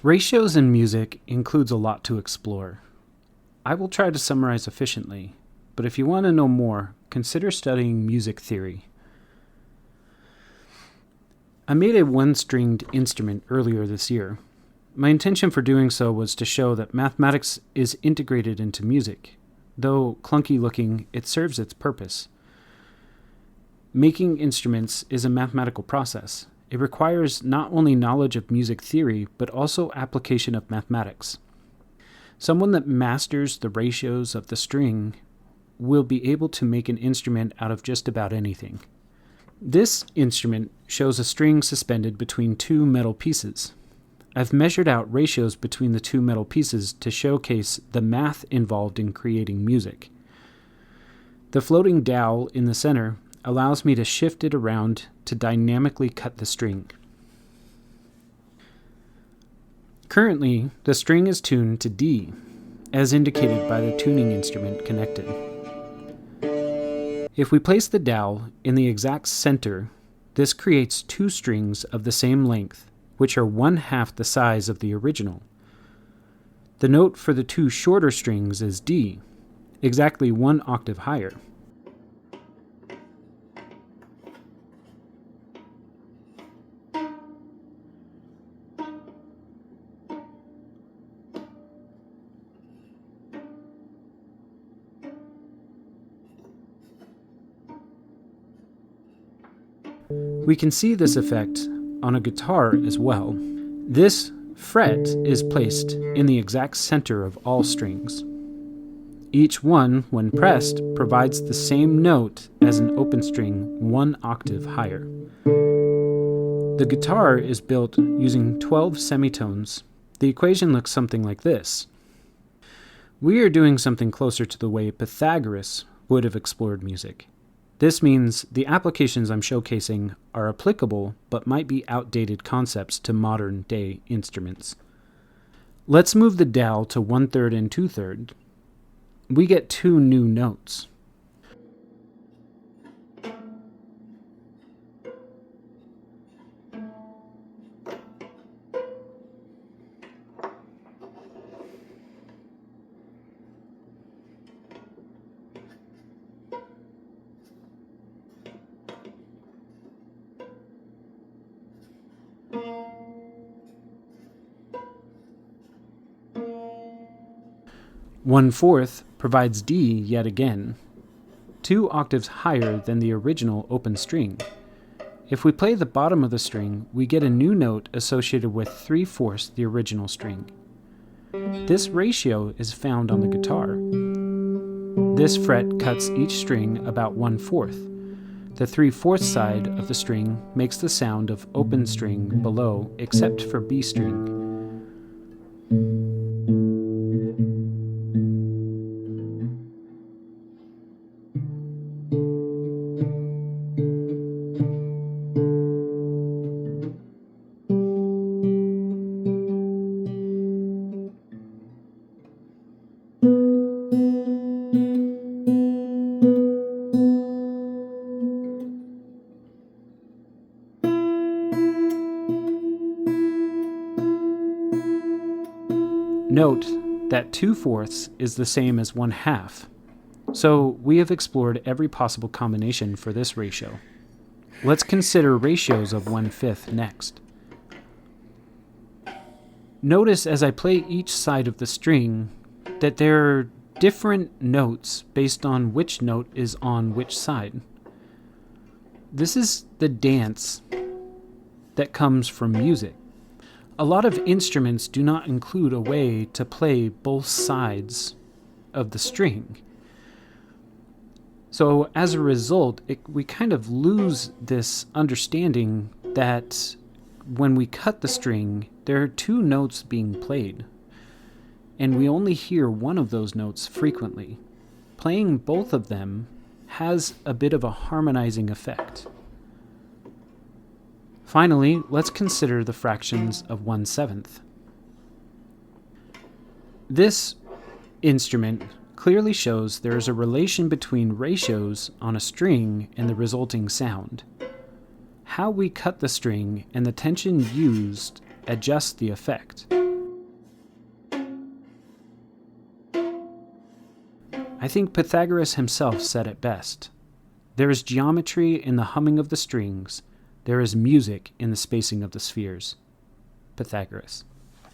Ratios in music includes a lot to explore. I will try to summarize efficiently, but if you want to know more, consider studying music theory. I made a one-stringed instrument earlier this year. My intention for doing so was to show that mathematics is integrated into music. Though clunky looking, it serves its purpose. Making instruments is a mathematical process. It requires not only knowledge of music theory, but also application of mathematics. Someone that masters the ratios of the string will be able to make an instrument out of just about anything. This instrument shows a string suspended between two metal pieces. I've measured out ratios between the two metal pieces to showcase the math involved in creating music. The floating dowel in the center allows me to shift it around to dynamically cut the string. Currently, the string is tuned to D, as indicated by the tuning instrument connected. If we place the dowel in the exact center, this creates two strings of the same length, which are 1/2 the size of the original. The note for the two shorter strings is D, exactly 1 octave higher. We can see this effect on a guitar as well. This fret is placed in the exact center of all strings. Each one, when pressed, provides the same note as an open string 1 octave higher. The guitar is built using 12 semitones. The equation looks something like this. We are doing something closer to the way Pythagoras would have explored music. This means the applications I'm showcasing are applicable but might be outdated concepts to modern-day instruments. Let's move the dowel to 1/3 and 2/3. We get two new notes. One-fourth provides D yet again, 2 octaves higher than the original open string. If we play the bottom of the string, we get a new note associated with 3/4 the original string. This ratio is found on the guitar. This fret cuts each string about 1/4. The 3/4 side of the string makes the sound of open string below, except for B string. Note that 2/4 is the same as 1/2, so we have explored every possible combination for this ratio. Let's consider ratios of 1/5 next. Notice as I play each side of the string that there are different notes based on which note is on which side. This is the dance that comes from music. A lot of instruments do not include a way to play both sides of the string. So as a result, we kind of lose this understanding that when we cut the string, there are two notes being played, and we only hear one of those notes frequently. Playing both of them has a bit of a harmonizing effect. Finally, let's consider the fractions of 1/7. This instrument clearly shows there is a relation between ratios on a string and the resulting sound. How we cut the string and the tension used adjust the effect. I think Pythagoras himself said it best. There is geometry in the humming of the strings. There is music in the spacing of the spheres. Pythagoras.